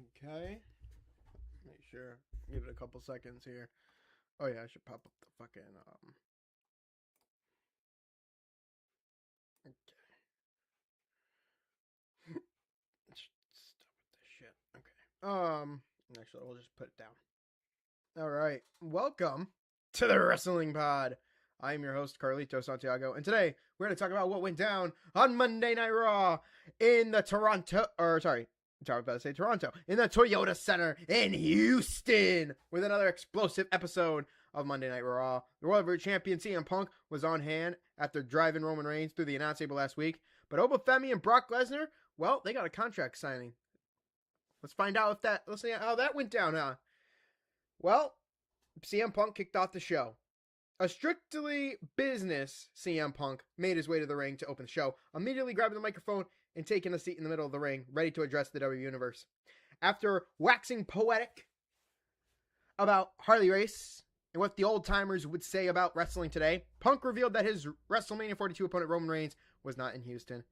Okay. Make sure. Give it a couple seconds here. Oh yeah, I should pop up the fucking Okay. Stop with this shit. Okay. Actually, we'll just put it down. All right. Welcome to the Wrestling Pod. I'm your host, Carlito Santiago, and today we're going to talk about what went down on Monday Night Raw in the in the Toyota Center in Houston with another explosive episode of Monday Night Raw. The World Heavyweight Champion CM Punk was on hand after driving Roman Reigns through the announce table last week, but Femi and Brock Lesnar, well, they got a contract signing. Let's find out let's see how that went down, huh? Well, CM Punk kicked off the show. A strictly business CM Punk made his way to the ring to open the show, immediately grabbing the microphone and taking a seat in the middle of the ring, ready to address the WWE Universe. After waxing poetic about Harley Race and what the old-timers would say about wrestling today, Punk revealed that his WrestleMania 42 opponent Roman Reigns was not in Houston.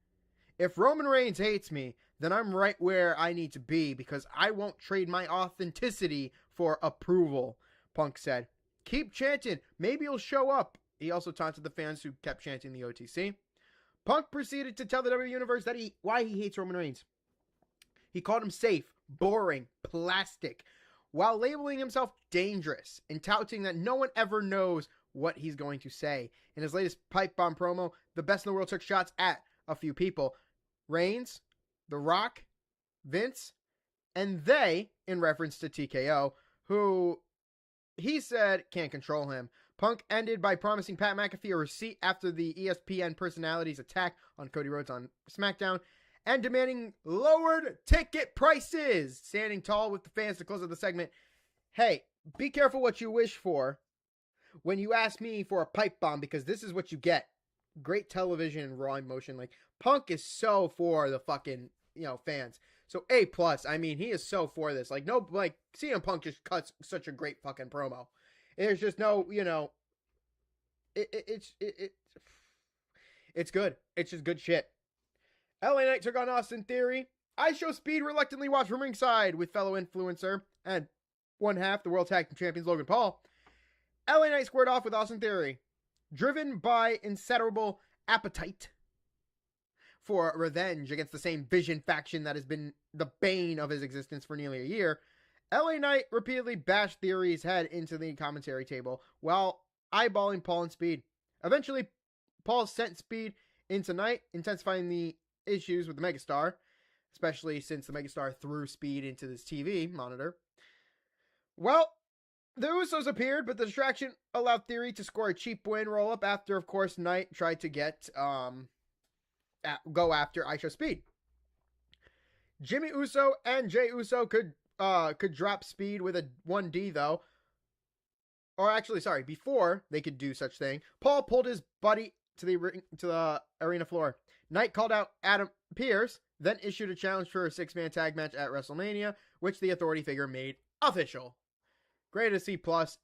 If Roman Reigns hates me, then I'm right where I need to be because I won't trade my authenticity for approval, Punk said. Keep chanting. Maybe he'll show up. He also taunted the fans who kept chanting the OTC. Punk proceeded to tell the WWE Universe that why he hates Roman Reigns. He called him safe, boring, plastic, while labeling himself dangerous and touting that no one ever knows what he's going to say. In his latest Pipebomb promo, the best in the world took shots at a few people. Reigns, The Rock, Vince, and they, in reference to TKO, who he said can't control him. Punk ended by promising Pat McAfee a receipt after the ESPN personality's attack on Cody Rhodes on SmackDown and demanding lowered ticket prices, standing tall with the fans to close out the segment. Hey, be careful what you wish for when you ask me for a pipe bomb because this is what you get. Great television and raw emotion. Like, Punk is so for the fucking, fans. So A+, I mean, he is so for this. Like, CM Punk just cuts such a great fucking promo. There's just no, it's good. It's just good shit. LA Knight took on Austin Theory. I Show Speed reluctantly watched from ringside with fellow influencer and one half the World Tag Team Champions Logan Paul. LA Knight squared off with Austin Theory. Driven by insatiable appetite for revenge against the same Vision faction that has been the bane of his existence for nearly a year, LA Knight repeatedly bashed Theory's head into the commentary table while eyeballing Paul and Speed. Eventually, Paul sent Speed into Knight, intensifying the issues with the Megastar, especially since the Megastar threw Speed into this TV monitor. Well, the Usos appeared, but the distraction allowed Theory to score a cheap win roll-up after, of course, Knight tried to go after I Show Speed. Jimmy Uso and Jey Uso could drop Speed with a 1D, though. Or actually, sorry, before they could do such thing, Paul pulled his buddy to the arena floor. Knight called out Adam Pearce, then issued a challenge for a 6-man tag match at WrestleMania, which the authority figure made official. Great to C+,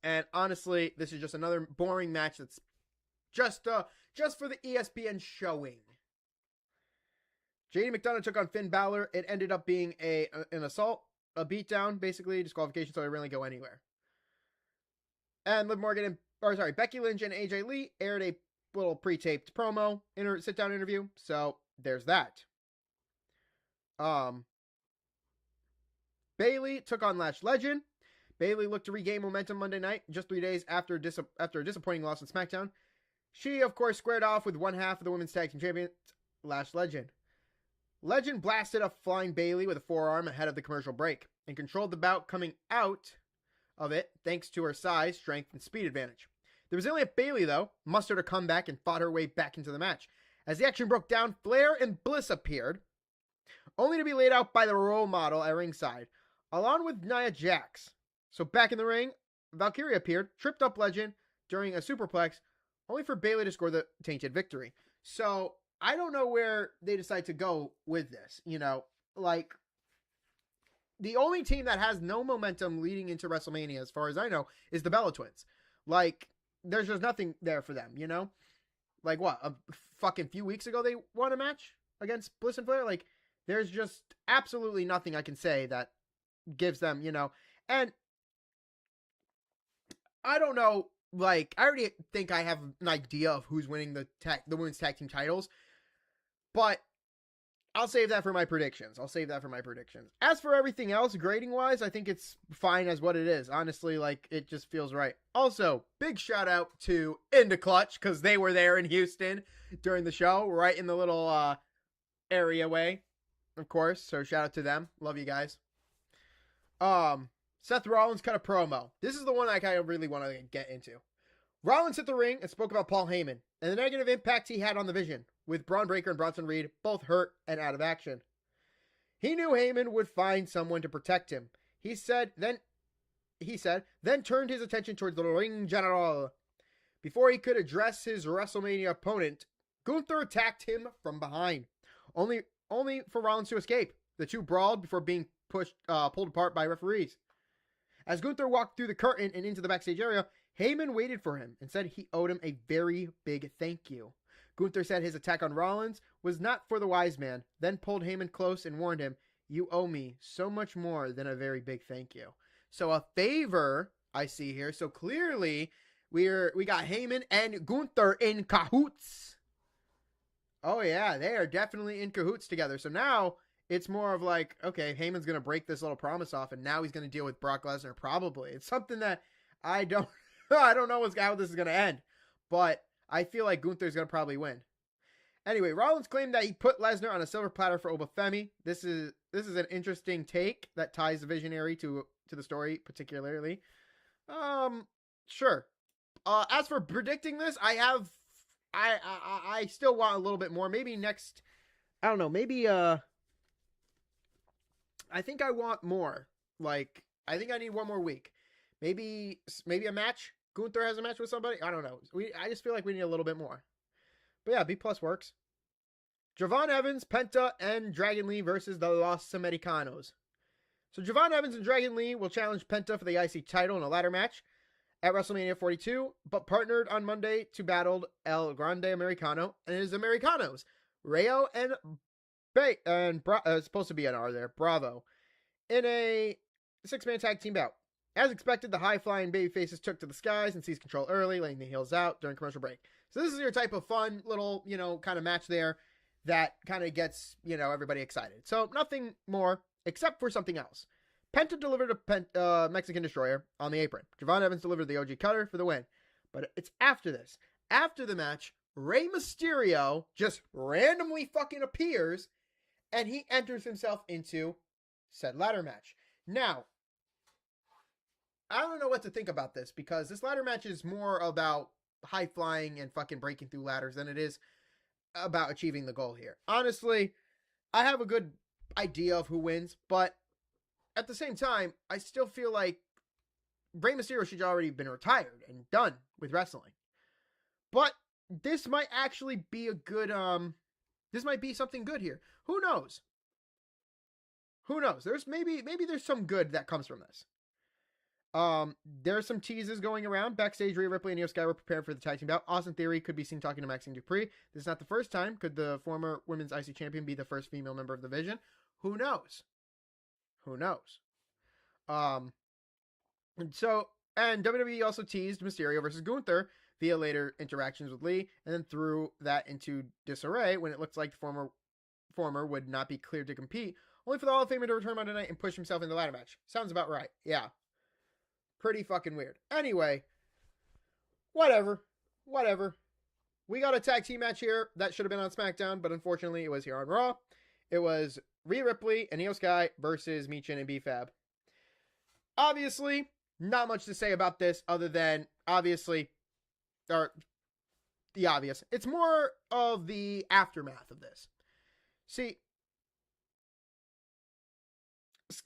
and honestly, this is just another boring match that's just for the ESPN showing. JD McDonough took on Finn Balor. It ended up being an assault, a beatdown, basically, disqualification, so it didn't really go anywhere. And Becky Lynch and AJ Lee aired a little pre-taped promo, sit-down interview, so there's that. Bayley took on Lash Legend. Bayley looked to regain momentum Monday night, just 3 days after a disappointing loss on SmackDown. She, of course, squared off with one half of the Women's Tag Team Champions, Lash Legend. Legend blasted a flying Bayley with a forearm ahead of the commercial break and controlled the bout coming out of it thanks to her size, strength, and speed advantage. The resilient Bayley, though, mustered a comeback and fought her way back into the match. As the action broke down, Flair and Bliss appeared, only to be laid out by the role model at ringside, along with Nia Jax. So back in the ring, Valkyria appeared, tripped up Legend during a superplex, only for Bayley to score the tainted victory. So I don't know where they decide to go with this. The only team that has no momentum leading into WrestleMania, as far as I know, is the Bella Twins. There's just nothing there for them, What, a fucking few weeks ago they won a match against Bliss and Flair? There's just absolutely nothing I can say that gives them, and I don't know, like, I already think I have an idea of who's winning the women's tag team titles, but I'll save that for my predictions. As for everything else, grading-wise, I think it's fine as what it is. Honestly, like, it just feels right. Also, big shout-out to Insta Clutch, because they were there in Houston during the show, right in the little area way, of course. So, shout-out to them. Love you guys. Seth Rollins cut a promo. This is the one I kind of really want to get into. Rollins hit the ring and spoke about Paul Heyman and the negative impact he had on the Vision, with Braun Breaker and Bronson Reed both hurt and out of action. He knew Heyman would find someone to protect him. He said, then turned his attention towards the ring general. Before he could address his WrestleMania opponent, Gunther attacked him from behind, only for Rollins to escape. The two brawled before being pulled apart by referees. As Gunther walked through the curtain and into the backstage area, Heyman waited for him and said he owed him a very big thank you. Gunther said his attack on Rollins was not for the wise man, then pulled Heyman close and warned him, "You owe me so much more than a very big thank you." So a favor I see here. So clearly we got Heyman and Gunther in cahoots. Oh yeah, they are definitely in cahoots together. So now it's more of like, okay, Heyman's going to break this little promise off, and now he's going to deal with Brock Lesnar, probably. It's something that I don't know how this is going to end, but I feel like Gunther's going to probably win. Anyway, Rollins claimed that he put Lesnar on a silver platter for Femi. This is an interesting take that ties the Visionary to the story particularly. Sure. As for predicting this, I still want a little bit more. Maybe next, I don't know, maybe I think I want more. Like, I think I need one more week. Maybe a match. Gunther has a match with somebody. I don't know. I just feel like we need a little bit more. But yeah, B+ works. Javon Evans, Penta, and Dragon Lee versus the Los Americanos. So Javon Evans and Dragon Lee will challenge Penta for the IC title in a ladder match at WrestleMania 42, but partnered on Monday to battle El Grande Americano and his Americanos, Rayo and supposed to be an R there, Bravo, in a 6-man tag team bout. As expected, the high-flying babyfaces took to the skies and seized control early, laying the heels out during commercial break. So this is your type of fun little, kind of match there that kind of gets, everybody excited. So nothing more except for something else. Penta delivered a Mexican Destroyer on the apron. Javon Evans delivered the OG Cutter for the win. But it's after this. After the match, Rey Mysterio just randomly fucking appears and he enters himself into said ladder match. Now, I don't know what to think about this because this ladder match is more about high flying and fucking breaking through ladders than it is about achieving the goal here. Honestly, I have a good idea of who wins, but at the same time, I still feel like Rey Mysterio should already been retired and done with wrestling. But this might actually be a good, this might be something good here. Who knows? Who knows? There's maybe there's some good that comes from this. There's some teases going around. Backstage, Rhea Ripley and Io Sky were prepared for the tag team bout. Austin Theory could be seen talking to Maxine Dupree. This is not the first time. Could the former women's IC champion be the first female member of the Vision? Who knows? Who knows? And WWE also teased Mysterio versus Gunther via later interactions with Lee, and then threw that into disarray when it looked like the former would not be cleared to compete, only for the Hall of Famer to return Monday night and push himself in the ladder match. Sounds about right. Yeah. Pretty fucking weird. Anyway, whatever. We got a tag team match here that should have been on SmackDown, but unfortunately it was here on Raw. It was Rhea Ripley and Io Sky versus Michin and B-Fab. Obviously, not much to say about this other than the obvious. It's more of the aftermath of this. See,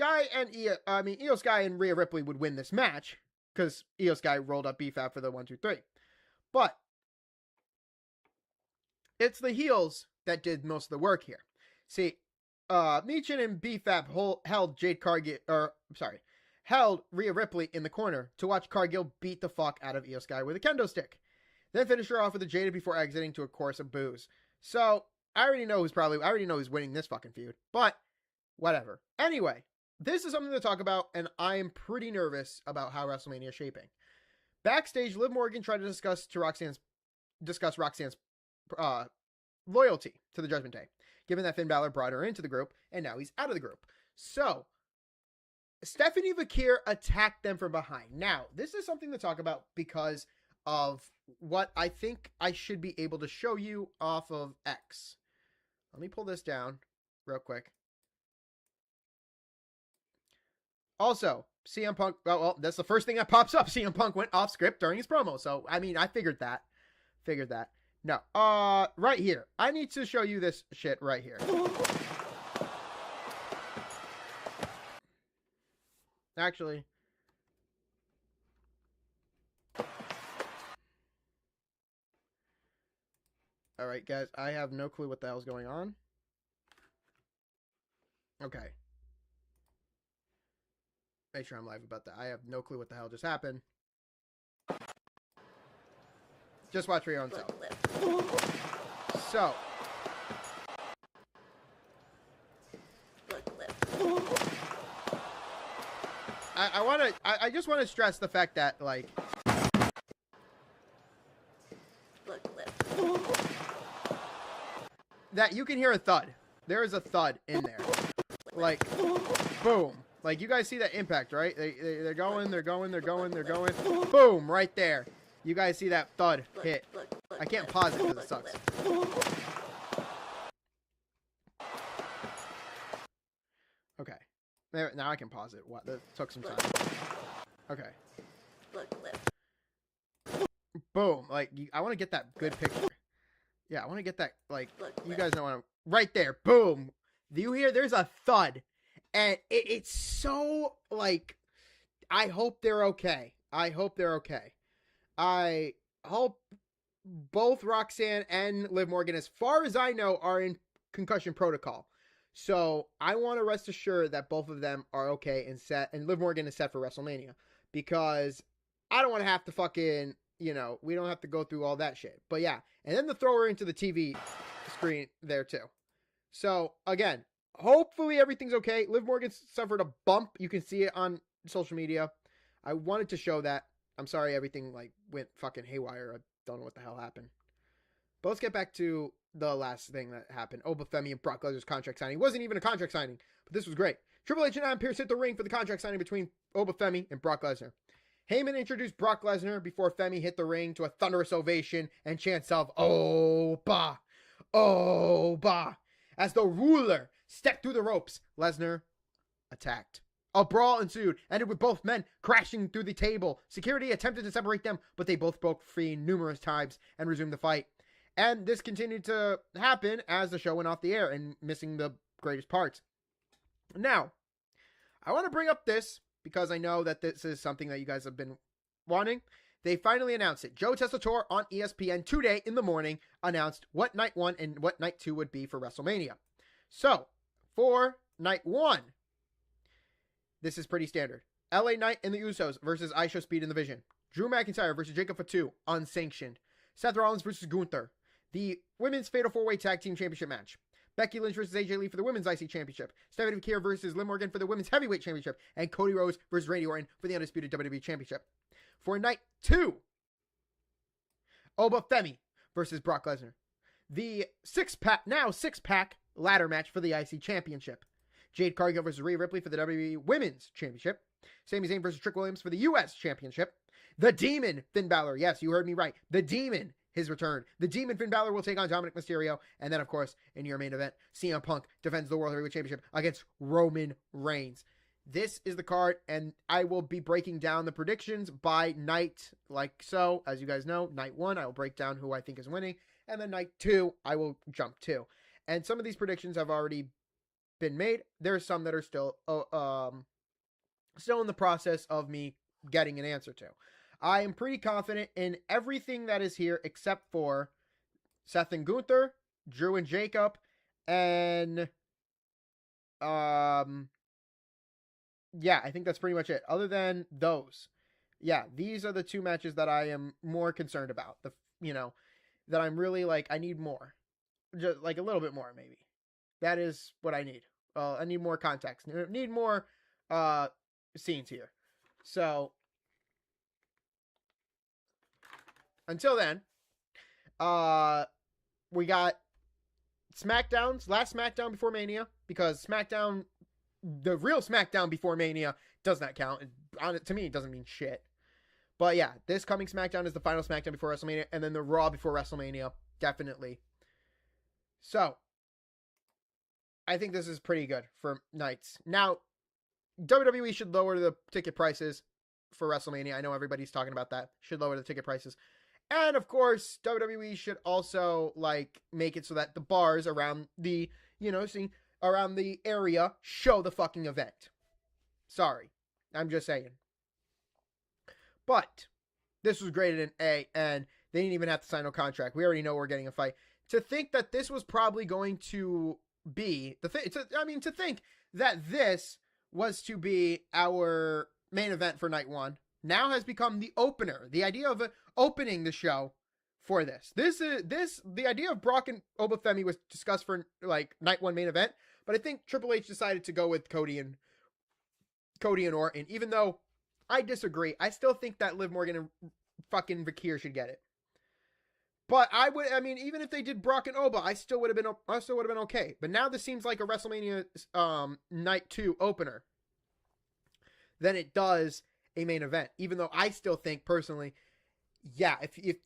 Io Sky and Rhea Ripley would win this match because Io Sky rolled up B-Fab for the 1, 2, 3. But it's the heels that did most of the work here. See, Michin and B-Fab held Rhea Ripley in the corner to watch Cargill beat the fuck out of Io Sky with a kendo stick. Then finish her off with a Jaded before exiting to a chorus of boos. So, I already know who's winning this fucking feud. But, whatever. Anyway, this is something to talk about, and I am pretty nervous about how WrestleMania is shaping. Backstage, Liv Morgan tried to discuss Roxanne's loyalty to the Judgment Day, given that Finn Balor brought her into the group, and now he's out of the group. So, Stephanie Vakir attacked them from behind. Now, this is something to talk about because of what I think I should be able to show you off of X. Let me pull this down real quick. Also, CM Punk, well, that's the first thing that pops up. CM Punk went off script during his promo. So, I mean, I figured that. No, right here. I need to show you this shit right here. Actually. All right, guys. I have no clue what the hell's going on. Okay. Make sure I'm live about that. I have no clue what the hell just happened. Just watch for your own self. So. I just want to stress the fact that, like, that you can hear a thud. There is a thud in there. Like, boom. Like, you guys see that impact, right? They're going. Boom, right there. You guys see that thud hit. I can't pause it because it sucks. Okay. Now I can pause it. What? That took some time. Okay. Boom. Like, I want to get that good picture. Yeah, I want to get that, like, you guys know what I'm... Right there. Boom. Do you hear? There's a thud. And it's so, like... I hope they're okay. I hope both Roxanne and Liv Morgan, as far as I know, are in concussion protocol. So I want to rest assured that both of them are okay and set, and Liv Morgan is set for WrestleMania, because I don't want to have to fucking, you know, we don't have to go through all that shit. But yeah, and then to throw her into the TV screen there too. So again, hopefully everything's okay. Liv Morgan suffered a bump. You can see it on social media. I wanted to show that. I'm sorry everything like went fucking haywire. I don't know what the hell happened. But let's get back to the last thing that happened. Femi and Brock Lesnar's contract signing. It wasn't even a contract signing, but this was great. Triple H and Adam Pearce hit the ring for the contract signing between Femi and Brock Lesnar. Heyman introduced Brock Lesnar before Femi hit the ring to a thunderous ovation and chants of "Oh, bah! Oh, bah!" As the ruler stepped through the ropes, Lesnar attacked. A brawl ensued, ended with both men crashing through the table. Security attempted to separate them, but they both broke free numerous times and resumed the fight. And this continued to happen as the show went off the air and missing the greatest parts. Now, I want to bring up this because I know that this is something that you guys have been wanting. They finally announced it. Joe Tessitore on ESPN today in the morning announced what night 1 and what night 2 would be for WrestleMania. So, for night 1, this is pretty standard. LA Knight and the Usos versus ISHO Speed and the Vision. Drew McIntyre versus Jacob Fatu, unsanctioned. Seth Rollins versus Gunther. The Women's Fatal 4-Way Tag Team Championship match. Becky Lynch versus AJ Lee for the Women's IC Championship. Stephanie McKeer versus Liv Morgan for the Women's Heavyweight Championship. And Cody Rhodes versus Randy Orton for the Undisputed WWE Championship. For night 2, Femi versus Brock Lesnar. The six-pack ladder match for the IC Championship. Jade Cargill versus Rhea Ripley for the WWE Women's Championship. Sami Zayn versus Trick Williams for the U.S. Championship. The Demon, Finn Balor. Yes, you heard me right. The Demon, his return. The Demon, Finn Balor, will take on Dominic Mysterio. And then, of course, in your main event, CM Punk defends the World Heavyweight Championship against Roman Reigns. This is the card, and I will be breaking down the predictions by night, like so. As you guys know, night 1, I will break down who I think is winning. And then night 2, I will jump to. And some of these predictions have already been made. There are some that are still in the process of me getting an answer to. I am pretty confident in everything that is here except for Seth and Gunther, Drew and Jacob, and yeah, I think that's pretty much it. Other than those, yeah, these are the 2 matches that I am more concerned about. That I'm really like, I need more, just like a little bit more maybe. That is what I need. I need more context. I need more scenes here. So until then, we got last SmackDown before Mania, because SmackDown, the real SmackDown before Mania, does not count. To me, it doesn't mean shit. But yeah, this coming SmackDown is the final SmackDown before WrestleMania, and then the Raw before WrestleMania, definitely. So, I think this is pretty good for nights. Now, WWE should lower the ticket prices for WrestleMania. I know everybody's talking about that. Should lower the ticket prices. And of course, WWE should also make it so that the bars around the, around the area show the fucking event. Sorry. I'm just saying. But this was graded an A, and they didn't even have to sign no contract. We already know we're getting a fight. To think that this was probably going to be to think that this was to be our main event for night one now has become the opener. The idea of opening the show for this. The idea of Brock and Obafemi was discussed for night one main event, but I think Triple H decided to go with Cody and Orton, even though I disagree. I still think that Liv Morgan and fucking Vakir should get it. But even if they did Brock and Oba, I still would have been okay. But now this seems like a WrestleMania night 2 opener than it does a main event. Even though I still think personally, yeah,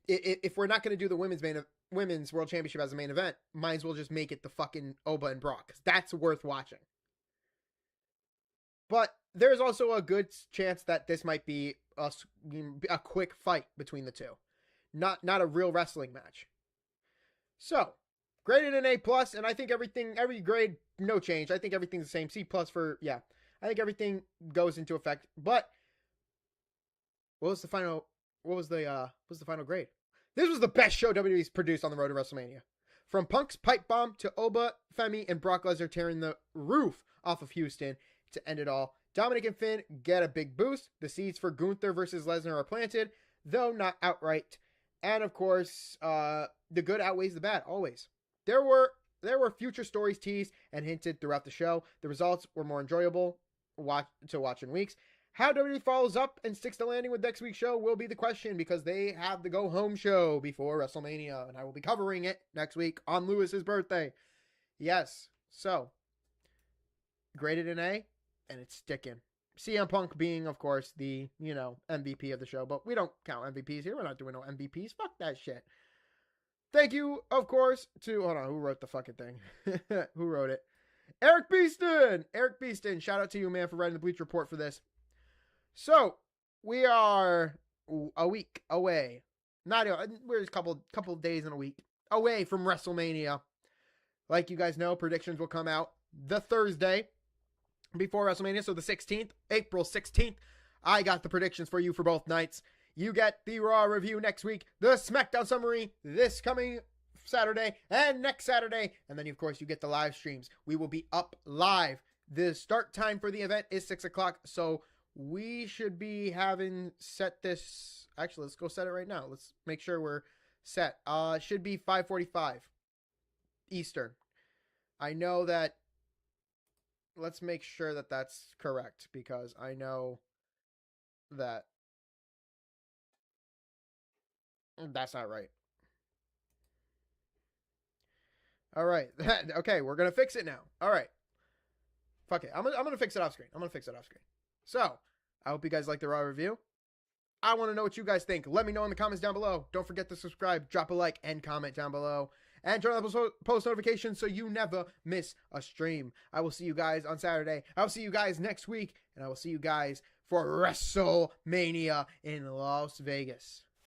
if we're not going to do the women's World Championship as a main event, might as well just make it the fucking Oba and Brock, because that's worth watching. But there's also a good chance that this might be a quick fight between the two. Not a real wrestling match. So, graded an A+, and I think every grade, no change. I think everything's the same. C+ I think everything goes into effect. But what was the final grade? This was the best show WWE's produced on the road to WrestleMania. From Punk's Pipebomb to Oba, Femi, and Brock Lesnar tearing the roof off of Houston to end it all. Dominic and Finn get a big boost. The seeds for Gunther versus Lesnar are planted, though not outright. And of course, the good outweighs the bad, always. There were future stories teased and hinted throughout the show. The results were more enjoyable to watch in weeks. How WWE follows up and sticks the landing with next week's show will be the question, because they have the go-home show before WrestleMania, and I will be covering it next week on Lewis's birthday. Yes, so, graded an A, and it's sticking. CM Punk being, of course, the, MVP of the show. But we don't count MVPs here. We're not doing no MVPs. Fuck that shit. Thank you, of course, to... Hold on, who wrote the fucking thing? Who wrote it? Eric Beeston! Eric Beeston, shout out to you, man, for writing the Bleach Report for this. So, we are a week away. We're a couple days in a week away from WrestleMania. Like you guys know, predictions will come out the Thursday before WrestleMania, so the 16th, April 16th, I got the predictions for you for both nights. You get the Raw review next week, the SmackDown summary this coming Saturday and next Saturday, and then, of course, you get the live streams. We will be up live. The start time for the event is 6 o'clock, so we should be having set this... Actually, let's go set it right now. Let's make sure we're set. It should be 5:45 Eastern. I know that... Let's make sure that that's correct, because I know that that's not right. All right. Okay, we're going to fix it now. All right. Fuck it. I'm going to fix it off screen. So, I hope you guys like the Raw review. I want to know what you guys think. Let me know in the comments down below. Don't forget to subscribe, drop a like, and comment down below. And turn on the post notifications so you never miss a stream. I will see you guys on Saturday. I will see you guys next week. And I will see you guys for WrestleMania in Las Vegas.